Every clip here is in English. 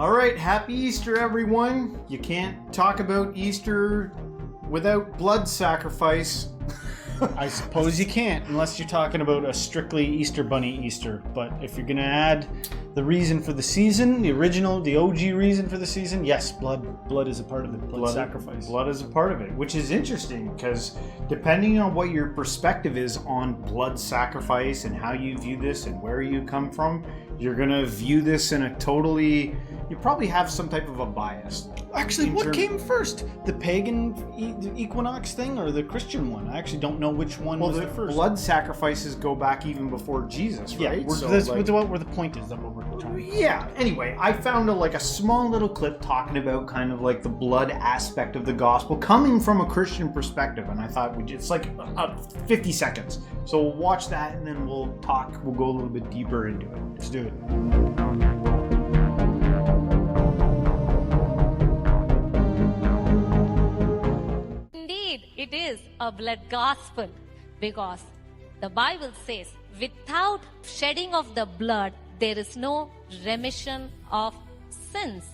All right, happy Easter, everyone. You can't talk about Easter without blood sacrifice. I suppose you can't, unless you're talking about a strictly Easter Bunny Easter. But if you're going to add the reason for the season, the original, the OG reason for the season, yes, blood is a part of it. Blood sacrifice. Blood is a part of it, which is interesting because depending on what your perspective is on blood sacrifice and how you view this and where you come from, you're going to view this in a totally... You probably have some type of a bias. Actually, what came first? The pagan equinox thing or the Christian one? I actually don't know which one was the first. Blood sacrifices go back even before Jesus, right? Yeah, that's where the point is that what we're trying to... Yeah, anyway, I found a small little clip talking about kind of like the blood aspect of the gospel coming from a Christian perspective, and I thought it's like 50 seconds. So we'll watch that and then we'll go a little bit deeper into it. Let's do it. It is a blood gospel because the Bible says without shedding of the blood there is no remission of sins.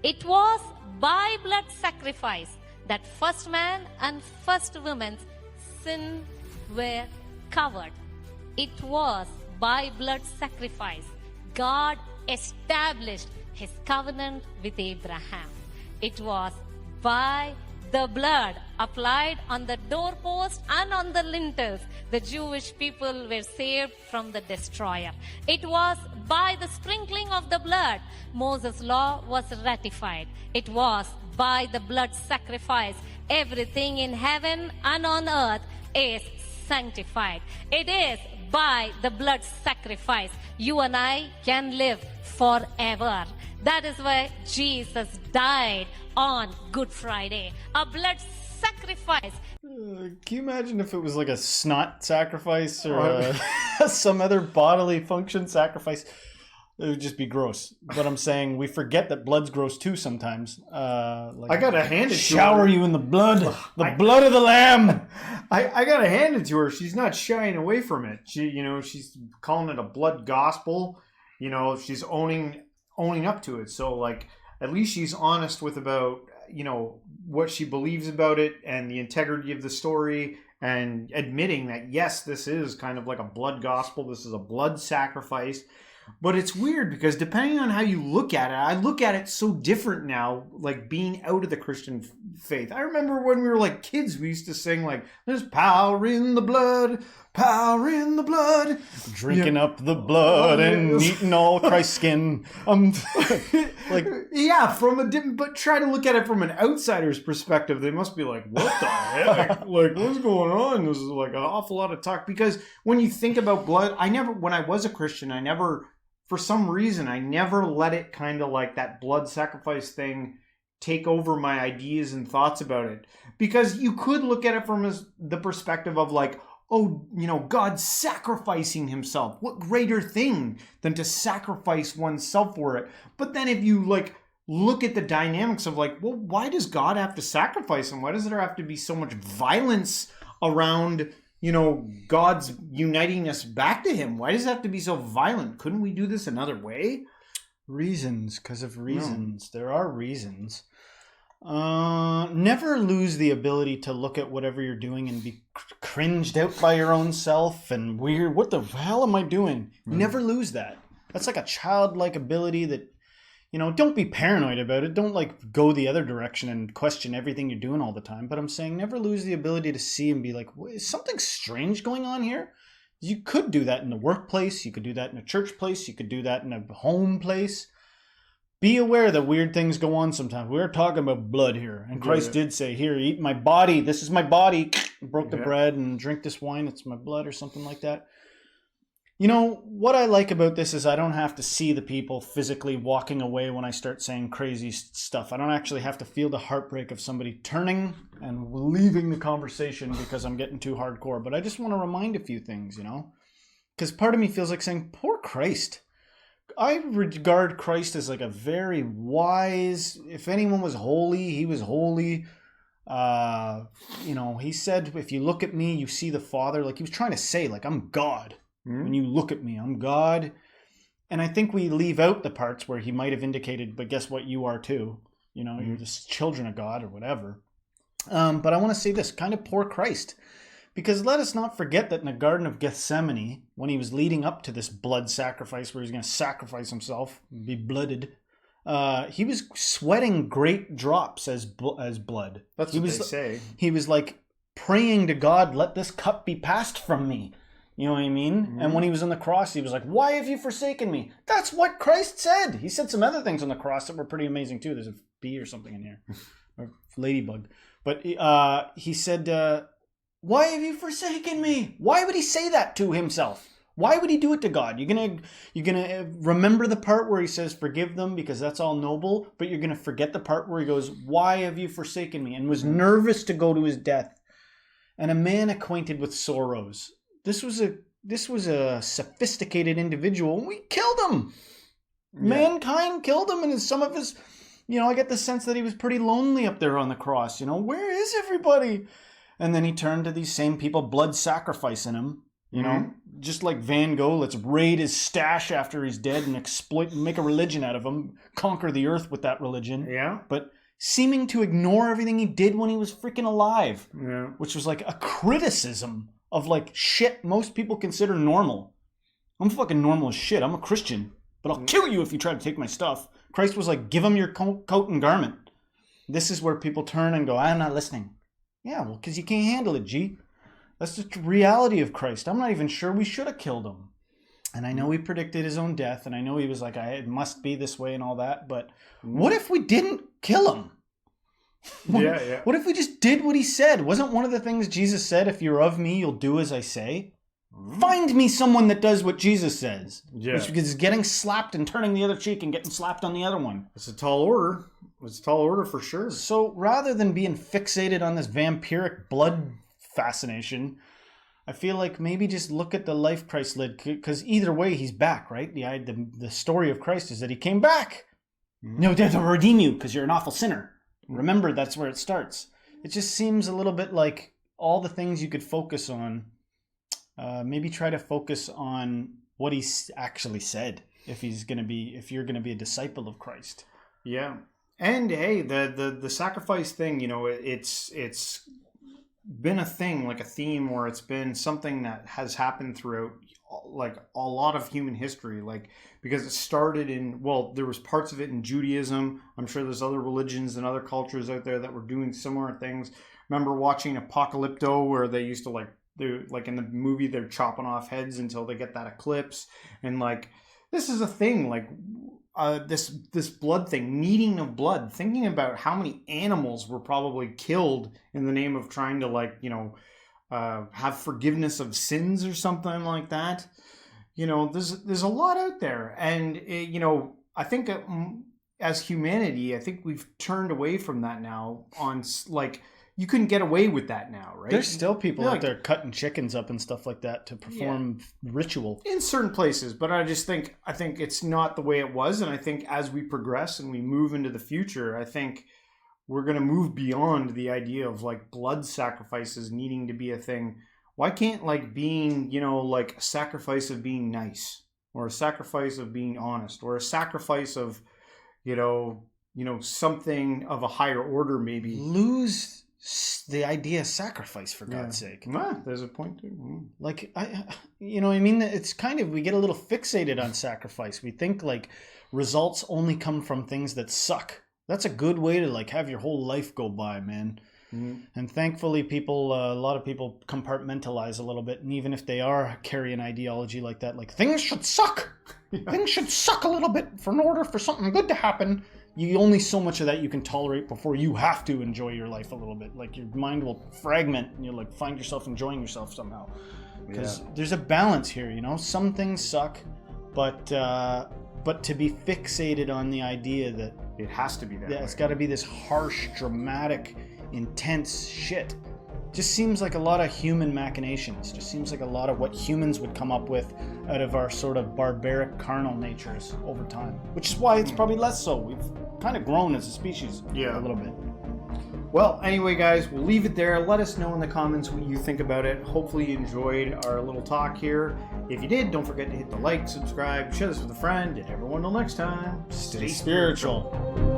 It was by blood sacrifice that first man and first woman's sin were covered. It was by blood sacrifice God established his covenant with Abraham. It was by the blood applied on the doorpost and on the lintels, the Jewish people were saved from the destroyer. It was by the sprinkling of the blood Moses' law was ratified. It was by the blood sacrifice everything in heaven and on earth is sanctified. It is by the blood sacrifice you and I can live forever. That is why Jesus died on Good Friday. A blood sacrifice. Can you imagine if it was like a snot sacrifice or some other bodily function sacrifice? It would just be gross. But I'm saying we forget that blood's gross too sometimes. I gotta hand it to her. Shower you in the blood. Blood of the lamb. I gotta hand it to her. She's not shying away from it. She's calling it a blood gospel. She's owning up to it. So at least she's honest about what she believes about it and the integrity of the story, and admitting that yes, this is kind of like a blood gospel. This is a blood sacrifice. But it's weird because depending on how you look at it, I look at it so different now, like being out of the Christian faith. I remember when we were kids, we used to sing there's power in the blood, power in the blood. Drinking up the blood and eating all Christ's skin. Yeah, from a different, but try to look at it from an outsider's perspective. They must be like, what the heck? What's going on? This is an awful lot of talk. Because when you think about blood, when I was a Christian, for some reason, I never let it kind of that blood sacrifice thing take over my ideas and thoughts about it. Because you could look at it from the perspective of God sacrificing himself. What greater thing than to sacrifice oneself for it? But then if you look at the dynamics of why does God have to sacrifice him? Why does there have to be so much violence around God's uniting us back to him? Why does it have to be so violent? Couldn't we do this another way? Reasons, because of reasons. No. There are reasons. Never lose the ability to look at whatever you're doing and be cringed out by your own self and weird. What the hell am I doing? Never lose that. That's like a childlike ability that, don't be paranoid about it. Don't go the other direction and question everything you're doing all the time. But I'm saying never lose the ability to see and be like, is something strange going on here? You could do that in the workplace. You could do that in a church place. You could do that in a home place. Be aware that weird things go on sometimes. We're talking about blood here. And Christ did say, here, eat my body. This is my body. Broke the bread and drink this wine. It's my blood or something like that. What I like about this is I don't have to see the people physically walking away when I start saying crazy stuff. I don't actually have to feel the heartbreak of somebody turning and leaving the conversation because I'm getting too hardcore. But I just want to remind a few things, because part of me feels like saying, poor Christ. I regard Christ as a very wise, if anyone was holy, he was holy. He said, if you look at me, you see the Father. He was trying to say, I'm God. When you look at me, I'm God. And I think we leave out the parts where he might have indicated, but guess what, you are too. You know, you're just children of God or whatever. But I want to say this, kind of poor Christ. Because let us not forget that in the Garden of Gethsemane, when he was leading up to this blood sacrifice where he's going to sacrifice himself, be blooded, he was sweating great drops as blood. That's what they say. He was like praying to God, let this cup be passed from me. You know what I mean? Mm-hmm. And when he was on the cross, he was like, why have you forsaken me? That's what Christ said. He said some other things on the cross that were pretty amazing too. There's a bee or something in here. Or ladybug. But he said... why have you forsaken me? Why would he say that to himself? Why would he do it to God? You're gonna remember the part where he says, forgive them because that's all noble, but you're gonna forget the part where he goes, why have you forsaken me? And was nervous to go to his death. And a man acquainted with sorrows. This was a sophisticated individual, and we killed him. Yeah. Mankind killed him, and some of his, I get the sense that he was pretty lonely up there on the cross. Where is everybody? And then he turned to these same people, blood sacrificing him, just like Van Gogh, let's raid his stash after he's dead and make a religion out of him, conquer the earth with that religion. Yeah. But seeming to ignore everything he did when he was freaking alive, yeah. Which was like a criticism of like shit most people consider normal. I'm fucking normal as shit. I'm a Christian, but I'll kill you if you try to take my stuff. Christ was like, give him your coat and garment. This is where people turn and go, I'm not listening. Yeah, well, because you can't handle it, G. That's the reality of Christ. I'm not even sure we should have killed him. And I know he predicted his own death, and I know he was like, it must be this way and all that, but what if we didn't kill him? Yeah. What if we just did what he said? Wasn't one of the things Jesus said, if you're of me, you'll do as I say? Find me someone that does what Jesus says. Yeah. Which is getting slapped and turning the other cheek and getting slapped on the other one. It's a tall order. It's a tall order for sure. So rather than being fixated on this vampiric blood fascination, I feel like maybe just look at the life Christ led, because either way he's back, right? The story of Christ is that he came back. No, to redeem you because you're an awful sinner. Remember, that's where it starts. It just seems a little bit like all the things you could focus on. Maybe try to focus on what he actually said if you're gonna be a disciple of Christ. Yeah. And hey, the sacrifice thing, it's been a thing, like a theme, where it's been something that has happened throughout like a lot of human history, like because it started there was parts of it in Judaism. I'm sure there's other religions and other cultures out there that were doing similar things. Remember watching Apocalypto, where they used to like in the movie, they're chopping off heads until they get that eclipse, and like this is a thing, like this blood thing, needing of blood, thinking about how many animals were probably killed in the name of trying to have forgiveness of sins or something like that. There's a lot out there, and I think as humanity, I think we've turned away from that now. On like, you couldn't get away with that now, right? There's still people out there cutting chickens up and stuff like that to perform ritual in certain places, but I think it's not the way it was, and I think as we progress and we move into the future, I think we're going to move beyond the idea of like blood sacrifices needing to be a thing. Why can't like being, like a sacrifice of being nice, or a sacrifice of being honest, or a sacrifice of, something of a higher order, maybe lose the idea of sacrifice, for God's sake. There's a point too. Like, it's kind of, we get a little fixated on sacrifice. We think like results only come from things that suck. That's a good way to like have your whole life go by, man. Mm-hmm. And thankfully a lot of people compartmentalize a little bit. And even if they are carry an ideology like that, like things should suck. Yeah. Things should suck a little bit in order for something good to happen. You only so much of that you can tolerate before you have to enjoy your life a little bit. Like your mind will fragment and you'll like find yourself enjoying yourself somehow. Because there's a balance here, Some things suck, but to be fixated on the idea that it has to be that way. It's got to be this harsh, dramatic, intense shit. Just seems like a lot of human machinations. Just seems like a lot of what humans would come up with out of our sort of barbaric, carnal natures over time. Which is why it's probably less so. We've kind of grown as a species a little bit. Well, anyway, guys, we'll leave it there. Let us know in the comments what you think about it. Hopefully you enjoyed our little talk here. If you did, don't forget to hit the like, subscribe, share this with a friend, and everyone till next time, Stay spiritual.